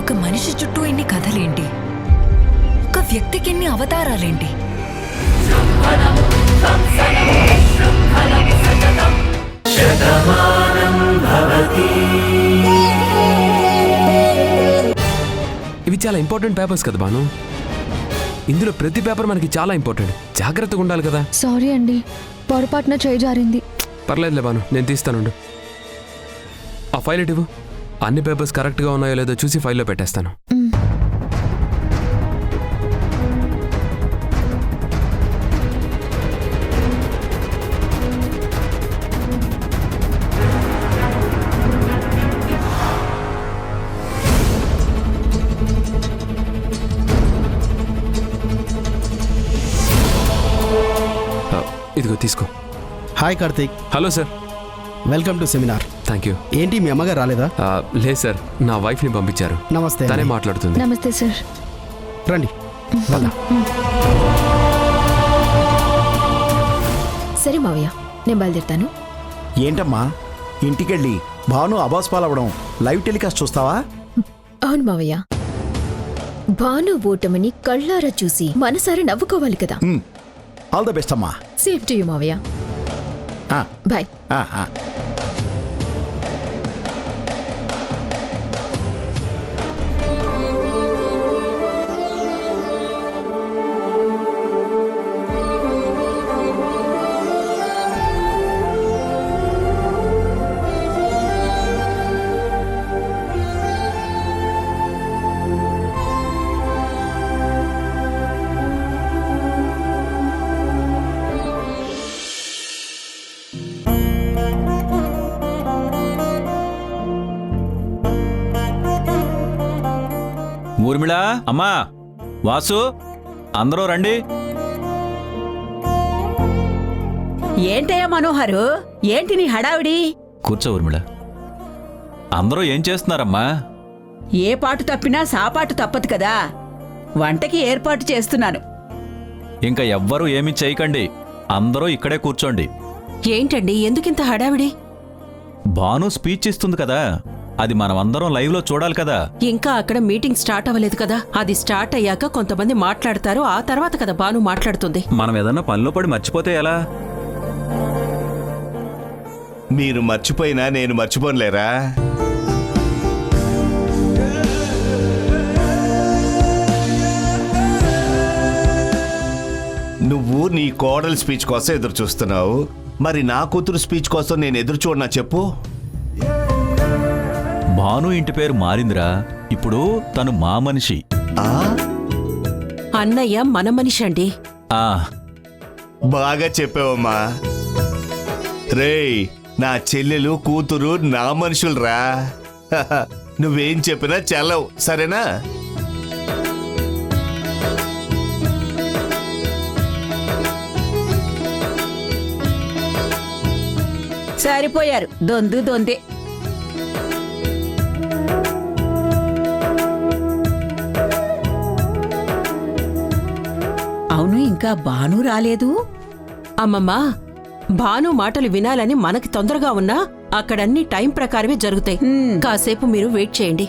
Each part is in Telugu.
ఒక మనిషి చుట్టూ ఎన్ని కథలేంటి, ఒక వ్యక్తికి ఎన్ని అవతారాలేంటి. ఇవి చాలా ఇంపార్టెంట్ పేపర్స్ కదా బాను. ఇందులో ప్రతి పేపర్ మనకి చాలా ఇంపార్టెంట్. జాగ్రత్తగా ఉండాలి కదా. సారీ అండి, పొరపాటున చేయి జారింది. పర్లేదులే బాను, నేను తీస్తానుండు. ఆ ఫైల్ ఇటు. అన్ని పేపర్స్ కరెక్ట్గా ఉన్నాయో లేదో చూసి ఫైల్లో పెట్టేస్తాను. ఇదిగో తీసుకో. Hi Karthik. Hello sir. Welcome to seminar. Thank you. ఏంటి మీ అమ్మగారు రాలేదా? లేదు సార్, నా వైఫ్ని పంపించారు. నమస్తే. తనే మాట్లాడుతుంది. నమస్తే సార్. రండి. సరే మావయ్య, నేను బయలుదేరుతాను. ఏంటమ్మా ఇంటికెళ్ళి భాను అబాస్ పాలవడం లైవ్ టెలికాస్ట్ చూస్తావా? అవును మావయ్య, భాను ఓటమిని కళ్ళారా చూసి మనసారా నవ్వుకోవాలి కదా. ఆల్ ద బెస్ట్ అమ్మా. సేమ్ టు యు మావయ్య. బాయ్. ఊర్మిళ, అమ్మా, వాసు, అందరూ రండి. ఏంటయ్యా మనోహరు, ఏంటి నీ హడావిడి? కూర్చో ఊర్మిళ. అందరూ ఏం చేస్తున్నారమ్మా? ఏ పాటు తప్పినా సాపాటు తప్పదు కదా. వంటకి ఏర్పాటు చేస్తున్నాను. ఇంకా ఎవ్వరూ ఏమీ చేయకండి, అందరూ ఇక్కడే కూర్చోండి. ఏంటండి ఎందుకింత హడావిడి? భాను స్పీచ్ ఇస్తుంది కదా, అది మనమందరం లైవ్లో చూడాలి కదా. ఇంకా అక్కడ మీటింగ్ స్టార్ట్ అవ్వలేదు కదా. అది స్టార్ట్ అయ్యాక కొంతమంది మాట్లాడతారు, ఆ తర్వాత కదా భాను మాట్లాడుతుంది. మనం ఏదన్నా పనిలో పడి మర్చిపోతే ఎలా? మీరు మర్చిపోయినా నేను మర్చిపోనులేరా? నువ్వు నీ కోడలి స్పీచ్ కోసం ఎదురు చూస్తున్నావు, మరి నా కూతురు స్పీచ్ కోసం నేను ఎదురు చూడనా చెప్పు? భాను ఇంటి పేరు మారిందిరా, ఇప్పుడు తను మా మనిషి. అన్నయ్య మన మనిషి అండి. బాగా చెప్పావమ్మా. రేయ్, నా చెల్లెలు కూతురు నా మనుషులరా. నువ్వేం చెప్పినా చెల్లవు, సరేనా? సరిపోయారు, దొందు దొందే. అవును, ఇంకా భాను రాలేదు. అమ్మమ్మా, భాను మాటలు వినాలని మనకి తొందరగా ఉన్నా అక్కడన్ని టైం ప్రకారమే జరుగుతాయి. కాసేపు మీరు వెయిట్ చేయండి.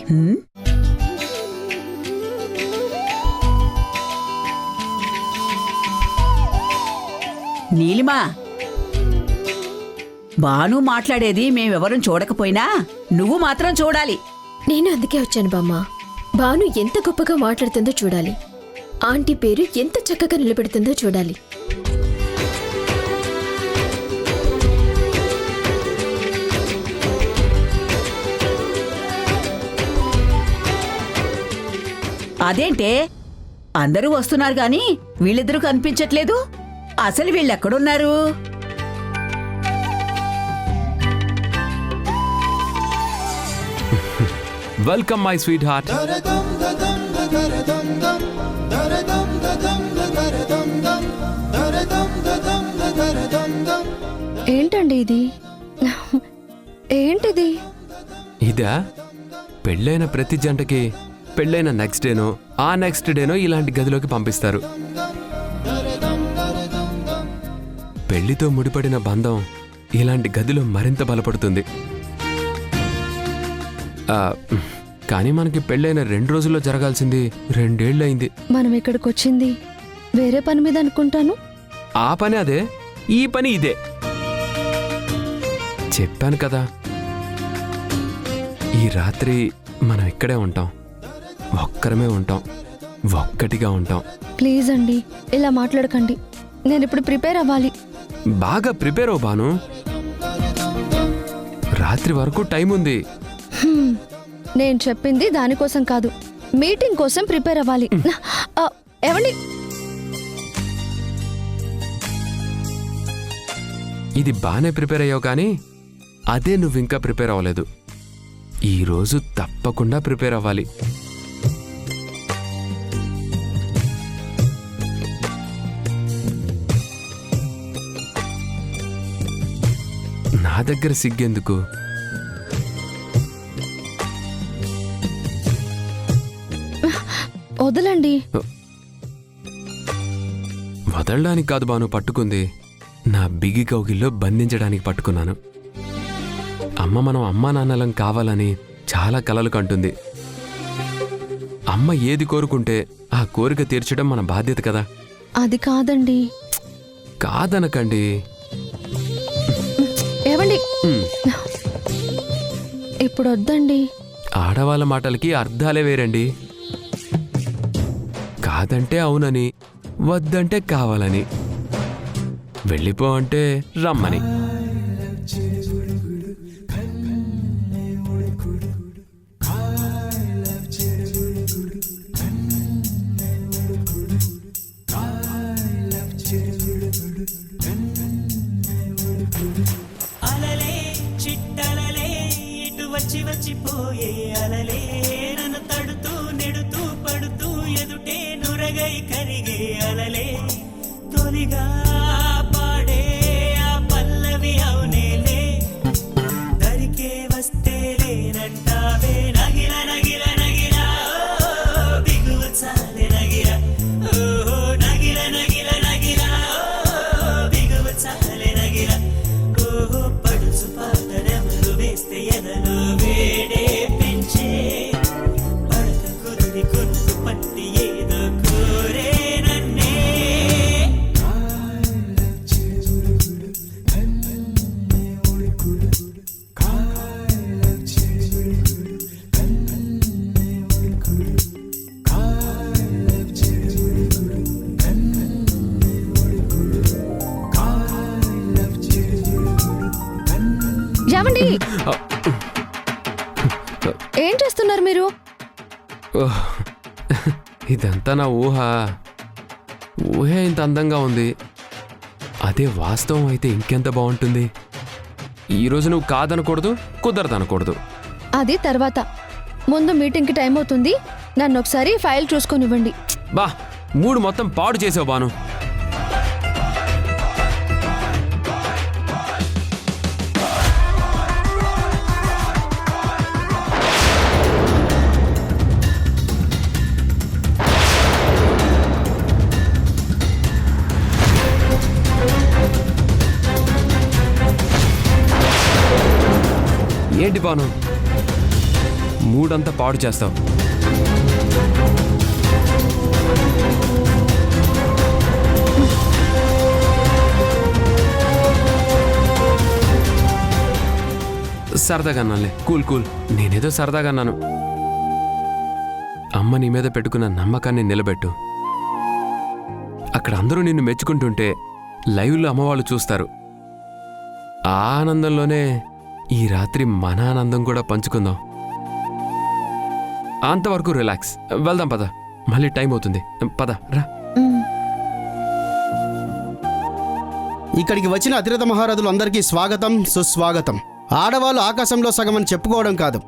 నీలిమా, భాను మాట్లాడేది మేమెవరం చూడకపోయినా నువ్వు మాత్రం చూడాలి. నేను అందుకే వచ్చాను బామ్మ. భాను ఎంత గొప్పగా మాట్లాడుతుందో చూడాలి. ఆంటీ పేరు ఎంత చక్కగా నిలబెడుతుందో చూడాలి. అదేంటే అందరూ వస్తున్నారు గాని వీళ్ళిద్దరూ కనిపించట్లేదు. అసలు వీళ్ళెక్కడున్నారు? Welcome my sweetheart. ఏంటండి ఇది? ఏంటిది? ఇదా? పెళ్ళైన ప్రతి జంటకి పెళ్ళైన నెక్స్ట్ డేనో ఆ నెక్స్ట్ డేనో ఇలాంటి గదిలోకి పంపిస్తారు. పెళ్లితో ముడిపడిన బంధం ఇలాంటి గదిలో మరింత బలపడుతుంది. కానీ మనకి పెళ్ళైన 2 రోజుల్లో జరగాల్సింది 2 ఏళ్ళు అయింది. మనం ఇక్కడికి వచ్చింది వేరే పని మీద అనుకుంటాను. ఆ పని అదే, ఈ పని ఇదే. చెప్పాను కదా, ఈ రాత్రి మనం ఇక్కడే ఉంటాం, ఒక్కరమే ఉంటాం, ఒక్కటిగా ఉంటాం. ప్లీజ్ అండి, ఇలా మాట్లాడకండి. నేను ఇప్పుడు ప్రిపేర్ అవ్వాలి. బాగా ప్రిపేర్ అవ్వు బాను, రాత్రి వరకు టైం ఉంది. నేను చెప్పింది దానికోసం కాదు, మీటింగ్ కోసం ప్రిపేర్ అవ్వాలి. ఏమండి, ఇది బానే ప్రిపేర్ అయ్యావు, కానీ అదే నువ్వు ఇంకా ప్రిపేర్ అవ్వలేదు. ఈరోజు తప్పకుండా ప్రిపేర్ అవ్వాలి. నా దగ్గర సిగ్గెందుకు? వదలండి. వదలడానికి కాదు బాను పట్టుకుంది, నా బిగి కౌగిల్లో బంధించడానికి పట్టుకున్నాను. అమ్మ మనం అమ్మా నాన్నలం కావాలని చాలా కలలు కంటుంది. అమ్మ ఏది కోరుకుంటే ఆ కోరిక తీర్చడం మన బాధ్యత కదా. అది కాదండి. కాదనకండి. ఏవండి, ఇప్పుడు వద్దండి. ఆడవాళ్ళ మాటలకి అర్థాలే వేరండి. కాదంటే అవునని, వద్దంటే కావాలని, వెళ్ళిపో అంటే రమ్మని. అలలే చిట్టలలే ఇటు వచ్చి వచ్చిపోయే అలలే నన్ను తడుతూ నెడుతూ పడుతూ ఎదుటే నురగై కరిగే అలలే తొలిగా పాడే ఆ పల్లవి అవునేలే దరికే వస్తే లేనంటావే నగిల నగిల నగిల బిగువ చాలే నగిల ఓహో నగిల నగిల నగిల బిగువ చాలే నగిల ఓహో పడుచు పాటరెవరు వేస్తే ఎదలో వేడే పెంచే పడక కుదిరి కొనుకు పట్టి ఏదో కోరే నన్నే ఏవండి, ఏం చేస్తున్నారు మీరు? ఓహ్, ఇదంతా నా ఊహే ఇంత అందంగా ఉంది. అదే వాస్తవం అయితే ఇంకెంత బాగుంటుంది. ఈరోజు నువ్వు కాదనకూడదు, కుదరదనకూడదు. అది తర్వాత. ముందు మీటింగ్కి టైం అవుతుంది. నన్ను ఒకసారి ఫైల్ చూసుకొనివ్వండి. బా, మూడు మొత్తం పాడు చేసావు బాను. ఏంటి బాను, మూడంతా పాడు చేస్తావు. సరదాగా అన్నానులే, కూల్ కూల్. నేనేదో సరదాగా అన్నాను. అమ్మ నీ మీద పెట్టుకున్న నమ్మకాన్ని నిలబెట్టు. అక్కడ అందరూ నిన్ను మెచ్చుకుంటుంటే లైవ్లో అమ్మవాళ్ళు చూస్తారు. ఆ ఆనందంలోనే ఈ రాత్రి మన ఆనందం కూడా పంచుకుందాం. అంతవరకు రిలాక్స్. వెళ్దాం పద, మళ్ళీ టైం అవుతుంది. పద రా. ఇక్కడికి వచ్చిన అతిరథ మహారథులందరికీ స్వాగతం, సుస్వాగతం. ఆడవాళ్ళు ఆకాశంలో సగం అని చెప్పుకోవడం కాదు,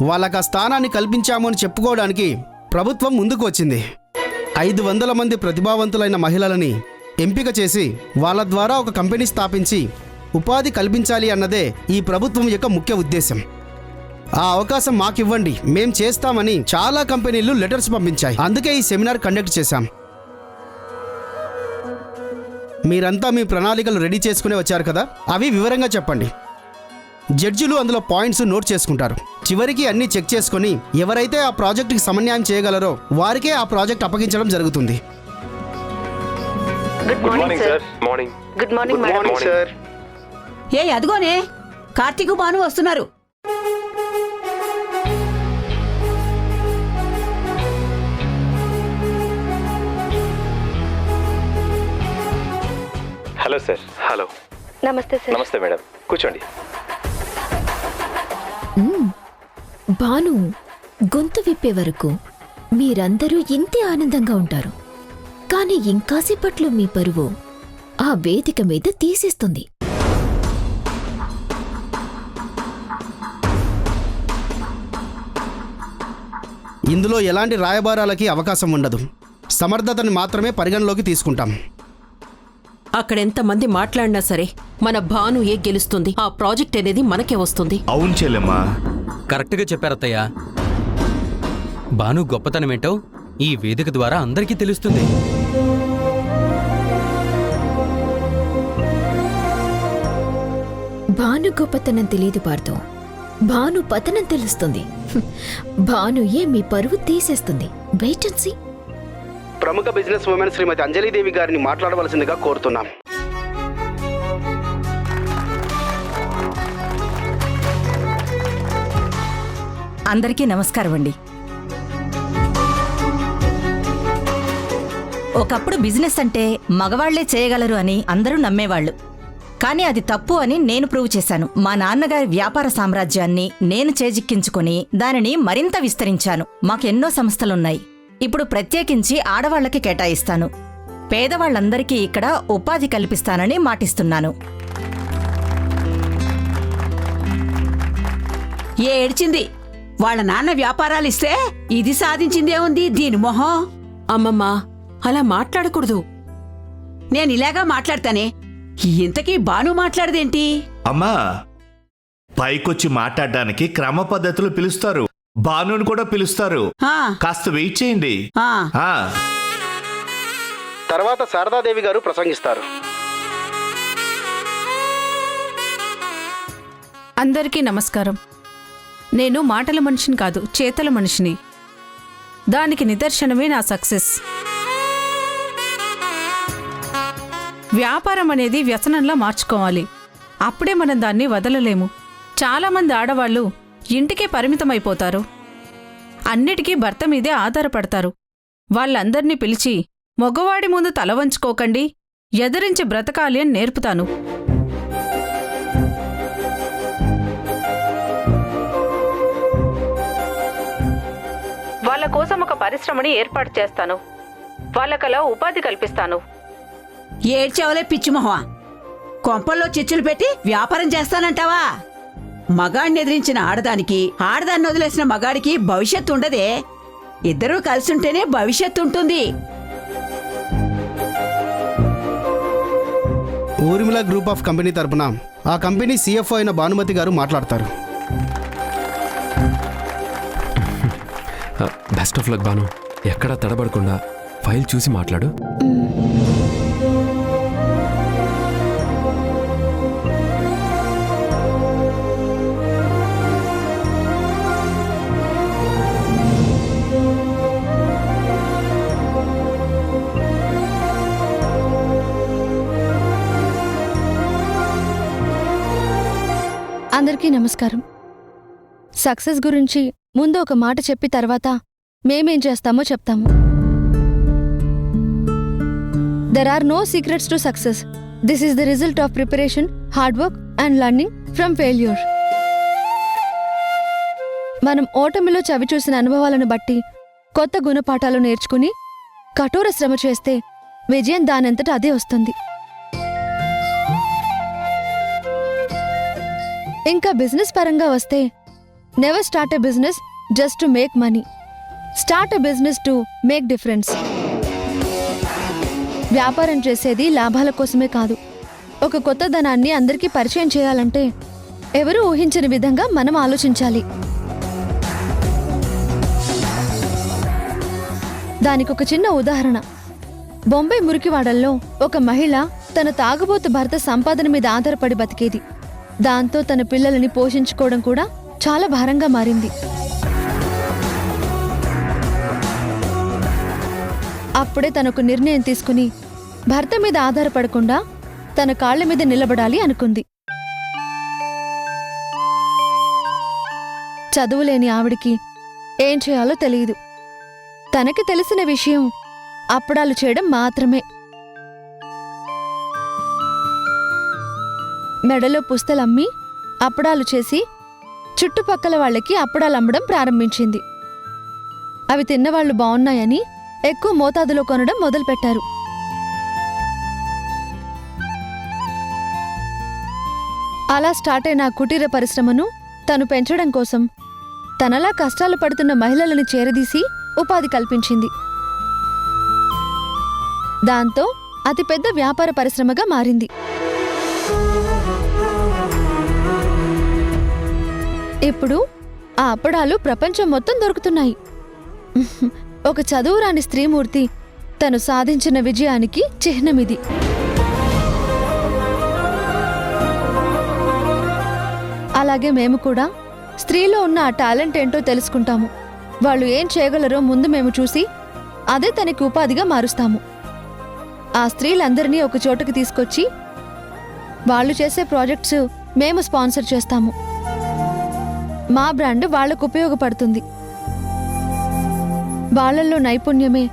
వాళ్ళకి ఆ స్థానాన్ని కల్పించాము అని చెప్పుకోవడానికి ప్రభుత్వం ముందుకు వచ్చింది. 500 మంది ప్రతిభావంతులైన మహిళలని ఎంపిక చేసి వాళ్ళ ద్వారా ఒక కంపెనీ స్థాపించి ఉపాధి కల్పించాలి అన్నదే ఈ ప్రభుత్వం యొక్క ముఖ్య ఉద్దేశం. ఆ అవకాశం మాకివ్వండి, మేం చేస్తామని చాలా కంపెనీలు లెటర్స్ పంపించాయి. అందుకే ఈ సెమినార్ కండక్ట్ చేశాం. మీరంతా మీ ప్రణాళికలు రెడీ చేసుకునే వచ్చారు కదా, అవి వివరంగా చెప్పండి. జడ్జిలు అందులో పాయింట్స్ నోట్ చేసుకుంటారు. చివరికి అన్నీ చెక్ చేసుకొని ఎవరైతే ఆ ప్రాజెక్టుకి సమన్వయం చేయగలరో వారికే ఆ ప్రాజెక్ట్ అప్పగించడం జరుగుతుంది. మార్నింగ్ ఏ అదిగోనే కార్తీక్ భాను వస్తున్నారు. Hello sir. హలో. నమస్తే సార్. నమస్తే మేడం, కూర్చోండి. భాను గొంతు విప్పే వరకు మీరందరూ ఇంతే ఆనందంగా ఉంటారు, కానీ ఇంకాసేపట్లో మీ పరువు ఆ వేదిక మీద తీసేస్తుంది. ఇందులో ఎలాంటి రాయబారాలకి అవకాశం ఉండదు. సమర్థతని మాత్రమే పరిగణలోకి తీసుకుంటాం. అక్కడెంతమంది మాట్లాడినా సరే మన భాను ఏ గెలుస్తుంది. ఆ ప్రాజెక్ట్ అనేది మనకే వస్తుంది. అవును చెల్లెమ్మా, కరెక్ట్గా చెప్పారత్తయ్య. భాను గొప్పతనమేంటో ఈ వేదిక ద్వారా అందరికీ తెలుస్తుంది. భాను గొప్పతనం తెలియదు పార్థో, భాను పతనం తెలుస్తుంది. భానుయే మీ పరువు తీసేస్తుంది. Wait and see. ప్రముఖ బిజినెస్ ఉమెన్ శ్రీమతి అంజలీదేవి గారిని మాట్లాడవలసిందిగా కోరుతున్నాం. అందరికీ నమస్కారం అండి. ఒకప్పుడు బిజినెస్ అంటే మగవాళ్లే చేయగలరు అని అందరూ నమ్మేవాళ్లు. కానీ అది తప్పు అని నేను ప్రూవ్ చేశాను. మా నాన్నగారి వ్యాపార సామ్రాజ్యాన్ని నేను చేజిక్కించుకుని దానిని మరింత విస్తరించాను. మాకెన్నో సంస్థలున్నాయి. ఇప్పుడు ప్రత్యేకించి ఆడవాళ్లకి కేటాయిస్తాను. పేదవాళ్లందరికీ ఇక్కడ ఉపాధి కల్పిస్తానని మాటిస్తున్నాను. ఏడ్చింది వాళ్ళ నాన్న వ్యాపారాలిస్తే ఇది సాధించిందేముంది దీని మొహం. అమ్మమ్మా, అలా మాట్లాడకూడదు. నేను ఇలాగా మాట్లాడతానే, ఇంతకీ భాను మాట్లాడదేంటి? అమ్మా, పైకొచ్చి మాట్లాడడానికి క్రమ పద్ధతులు పిలుస్తారు. భానుని కూడా పిలుస్తారు. కాస్త వెయిట్ చేయండి. తర్వాత శారదాదేవి గారు ప్రసంగిస్తారు. అందరికీ నమస్కారం. నేను మాటల మనిషిని కాదు, చేతల మనిషిని. దానికి నిదర్శనమే నా సక్సెస్. వ్యాపారం అనేది వ్యసనంలా మార్చుకోవాలి. అప్పుడే మనం దాన్ని వదలలేము. చాలామంది ఆడవాళ్లు ఇంటికే పరిమితమైపోతారు. అన్నిటికీ భర్త మీదే ఆధారపడతారు. వాళ్ళందర్నీ పిలిచి మగవాడి ముందు తల వంచుకోకండి, ఎదిరించి బ్రతకాలి అని నేర్పుతాను. వాళ్ళ కోసం ఒక పరిశ్రమని ఏర్పాటు చేస్తాను. వాళ్ళకలా ఉపాధి కల్పిస్తాను. ఏడ్చావులే పిచ్చిమొహమా, కొంపల్లో చిచ్చులు పెట్టి వ్యాపారం చేస్తానంటావా? మగాడిని ఎదిరించిన ఆడదానికి, ఆడదాన్ని వదిలేసిన మగాడికి భవిష్యత్తు ఉండదే. ఇద్దరూ కలిసుంటేనే భవిష్యత్తు ఉంటుంది. ఊర్మిళ గ్రూప్ ఆఫ్ కంపెనీ తరపున ఆ కంపెనీ CFO అయిన భానుమతి గారు మాట్లాడతారు. Best of luck Bhanu. ఎక్కడా తడబడకుండా ఫైల్ చూసి మాట్లాడు. అందరికీ నమస్కారం. సక్సెస్ గురించి ముందు ఒక మాట చెప్పి తర్వాత మేమేం చేస్తామో చెప్తాము. There are no secrets to success. This is the result of preparation, hard work and learning from failure. మనం ఓటమిలో చవిచూసిన అనుభవాలను బట్టి కొత్త గుణపాఠాలు నేర్చుకుని కఠోర శ్రమ చేస్తే విజయం దానంతట అదే వస్తుంది. ఇంకా బిజినెస్ పరంగా వస్తే never start a business just to make money. Start a business to make difference. వ్యాపారం చేసేది లాభాల కోసమే కాదు. ఒక కొత్త ధనాన్ని అందరికీ పరిచయం చేయాలంటే ఎవరూ ఊహించని విధంగా మనం ఆలోచించాలి. దానికొక చిన్న ఉదాహరణ. బొంబాయి మురికివాడల్లో ఒక మహిళ తన తాగుబోతు భర్త సంపాదన మీద ఆధారపడి బతికేది. దాంతో తన పిల్లలని పోషించుకోవడం కూడా చాలా భారంగా మారింది. అప్పుడే తనొక నిర్ణయం తీసుకుని భర్త మీద ఆధారపడకుండా తన కాళ్ల మీద నిలబడాలి అనుకుంది. చదువులేని ఆవిడికి ఏం చేయాలో తెలియదు. తనకి తెలిసిన విషయం అప్పడాలు చేయడం మాత్రమే. మెడలో పుస్తలమ్మి అప్పడాలు చేసి చుట్టుపక్కల వాళ్ళకి అప్పడాలు అమ్మడం ప్రారంభించింది. అవి తిన్నవాళ్లు బావున్నాయని ఎక్కువ మోతాదులో కొనడం మొదలుపెట్టారు. అలా స్టార్ట్ అయిన కుటీర పరిశ్రమను తను పెంచడం కోసం తనలా కష్టాలు పడుతున్న మహిళలను చేరదీసి ఉపాధి కల్పించింది. దాంతో అతిపెద్ద వ్యాపార పరిశ్రమగా మారింది. ఇప్పుడు ఆ అప్పడాలు ప్రపంచం మొత్తం దొరుకుతున్నాయి. ఒక చదువురాని స్త్రీమూర్తి తను సాధించిన విజయానికి చిహ్నమిది. అలాగే మేము కూడా స్త్రీలో ఉన్న ఆ టాలెంట్ ఏంటో తెలుసుకుంటాము. వాళ్ళు ఏం చేయగలరో ముందు మేము చూసి అదే తనకి ఉపాధిగా మారుస్తాము. ఆ స్త్రీలందరినీ ఒక చోటకి తీసుకొచ్చి వాళ్ళు చేసే ప్రాజెక్ట్స్ మేము స్పాన్సర్ చేస్తాము. మా బ్రాండ్ వాళ్లకు ఉపయోగపడుతుంది. వాళ్ళల్లో నైపుణ్యమే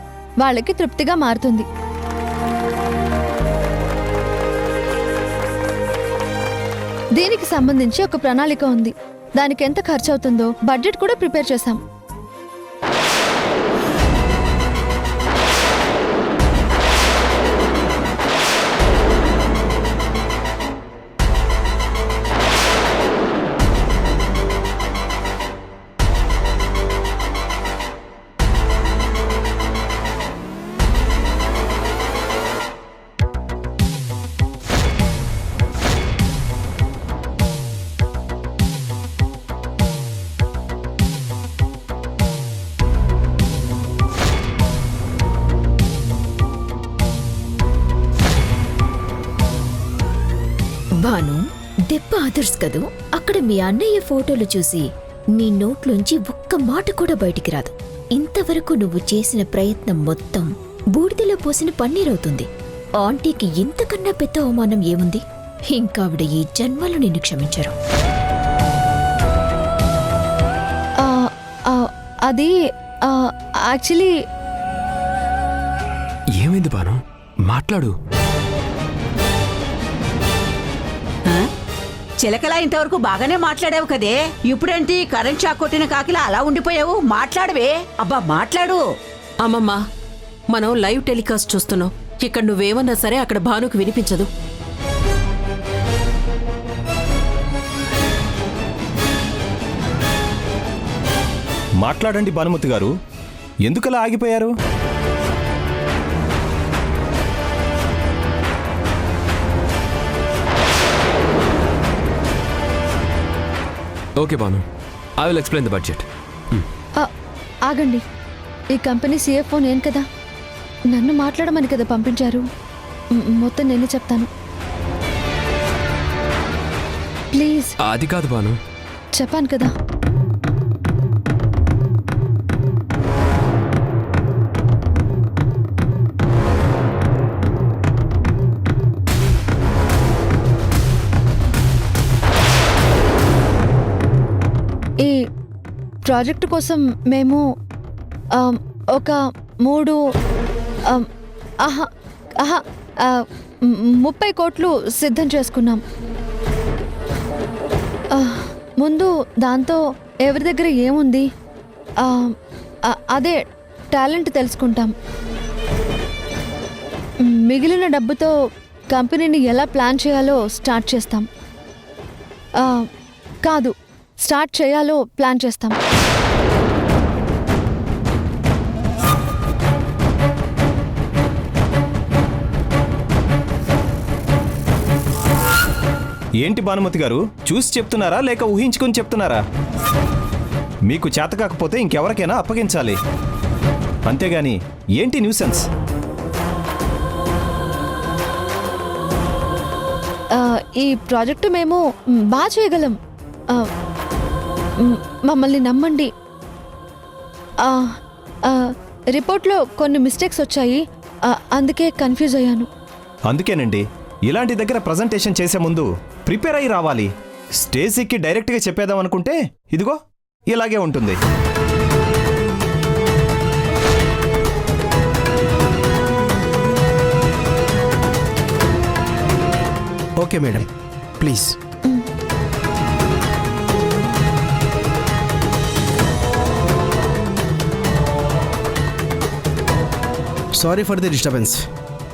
వాళ్ళకి తృప్తిగా మారుతుంది. దీనికి సంబంధించి ఒక ప్రణాళిక ఉంది. దానికి ఎంత ఖర్చు అవుతుందో బడ్జెట్ కూడా ప్రిపేర్ చేశాం. భాను, దెబ్బ ఆదర్స్ కదూ. అక్కడ మీ అన్నయ్య ఫోటోలు చూసి నీ నోట్లోంచి ఒక్క మాట కూడా బయటికి రాదు. ఇంతవరకు నువ్వు చేసిన ప్రయత్నం మొత్తం బూడిదలో పోసిన పన్నీరవుతుంది. ఆంటీకి ఇంతకన్నా పెద్ద అవమానం ఏముంది? ఇంకా ఆవిడ ఈ జన్మలో నిన్ను క్షమించరు. అది యాక్చువల్లీ ఏమైంది బాను? మాట్లాడు. చిలకలా ఇంతవరకు బాగానే మాట్లాడావు కదే, ఇప్పుడేంటి కరెంట్ షాక్ కొట్టిన కాకిలా అలా ఉండిపోయావు? మాట్లాడవే. అబ్బా మాట్లాడు. అమ్మమ్మ, మనం లైవ్ టెలికాస్ట్ చూస్తున్నాం. ఇక్కడ నువ్వేమన్నా సరే అక్కడ భానుకు వినిపించదు. మాట్లాడండి భానుమతి గారు, ఎందుకలా ఆగిపోయారు? Okay Bhanu, I will explain the budget. ఆగండి. ఈ కంపెనీ సిఎఫ్ఓ నేను కదా, నన్ను మాట్లాడమని కదా పంపించారు. మొత్తం నేనే చెప్తాను. ప్లీజ్. అది కాదు బాను, చెప్పాను కదా. ఈ ప్రాజెక్టు కోసం మేము ఒక 30 కోట్లు సిద్ధం చేసుకున్నాం. ముందు దాంతో ఎవరి దగ్గర ఏముంది అదే టాలెంట్ తెలుసుకుంటాం. మిగిలిన డబ్బుతో కంపెనీని ఎలా ప్లాన్ చేయాలో స్టార్ట్ చేస్తాం. కాదు, స్టార్ట్ చేయాలో ప్లాన్ చేస్తాం. ఏంటి భానుమతి గారు, చూసి చెప్తున్నారా లేక ఊహించుకొని చెప్తున్నారా? మీకు చేత కాకపోతే ఇంకెవరికైనా అప్పగించాలి, అంతేగాని ఏంటి న్యూసెన్స్? ఈ ప్రాజెక్టు మేము బాగా చేయగలం. మమ్మల్ని నమ్మండి. రిపోర్ట్లో కొన్ని మిస్టేక్స్ వచ్చాయి, అందుకే కన్ఫ్యూజ్ అయ్యాను. అందుకేనండి ఇలాంటి దగ్గర ప్రజెంటేషన్ చేసే ముందు ప్రిపేర్ అయ్యి రావాలి. స్టేజ్ ఎక్కి డైరెక్ట్గా చెప్పేద్దాం అనుకుంటే ఇదిగో ఇలాగే ఉంటుంది. Okay madam, please. Sorry for the disturbance.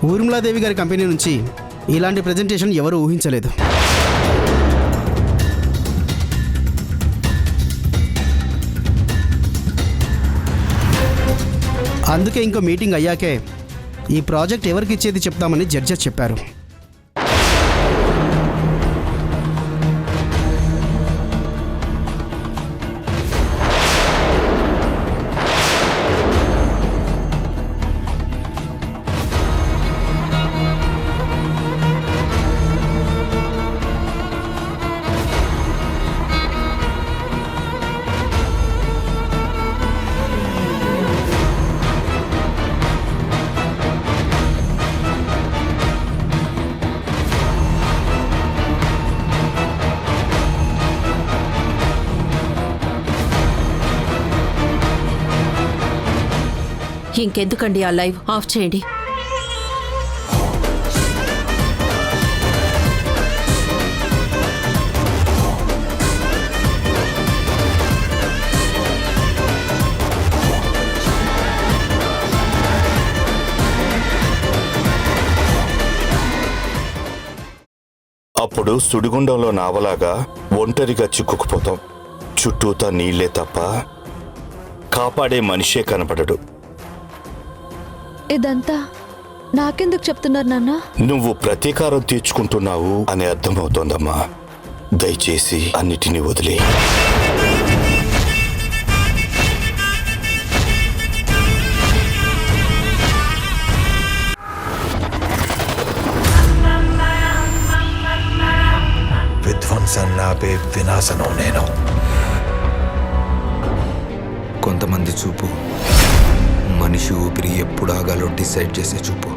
Urmila Devi గారి కంపెనీ నుంచి ఇలాంటి ప్రెజెంటేషన్ ఎవరు ఊహించలేదు. అందుకే ఇంకో మీటింగ్ అయ్యాకే ఈ ప్రాజెక్ట్ ఎవరికి ఇచ్చేది చెప్తామని జడ్జెస్ చెప్పారు. ఇంకెందుకండి ఆ లైవ్ ఆఫ్ చేయండి. అప్పుడు సుడిగుండంలో నావలాగా ఒంటరిగా చిక్కుకుపోతాం. చుట్టూతా నీళ్లే తప్ప కాపాడే మనిషే కనపడడు. ఇదంతా నాకెందుకు చెప్తున్నారు నాన్న? నువ్వు ప్రతీకారం తీర్చుకుంటున్నావు అని అర్థమవుతోందమ్మా. దయచేసి అన్నిటినీ వదిలే. విధ్వంసన్నాపే వినాశనం నేను. కొంతమంది చూపు మనిషి ఊపిరి ఎప్పుడు ఆగాలో డిసైడ్ చేసే చూపు.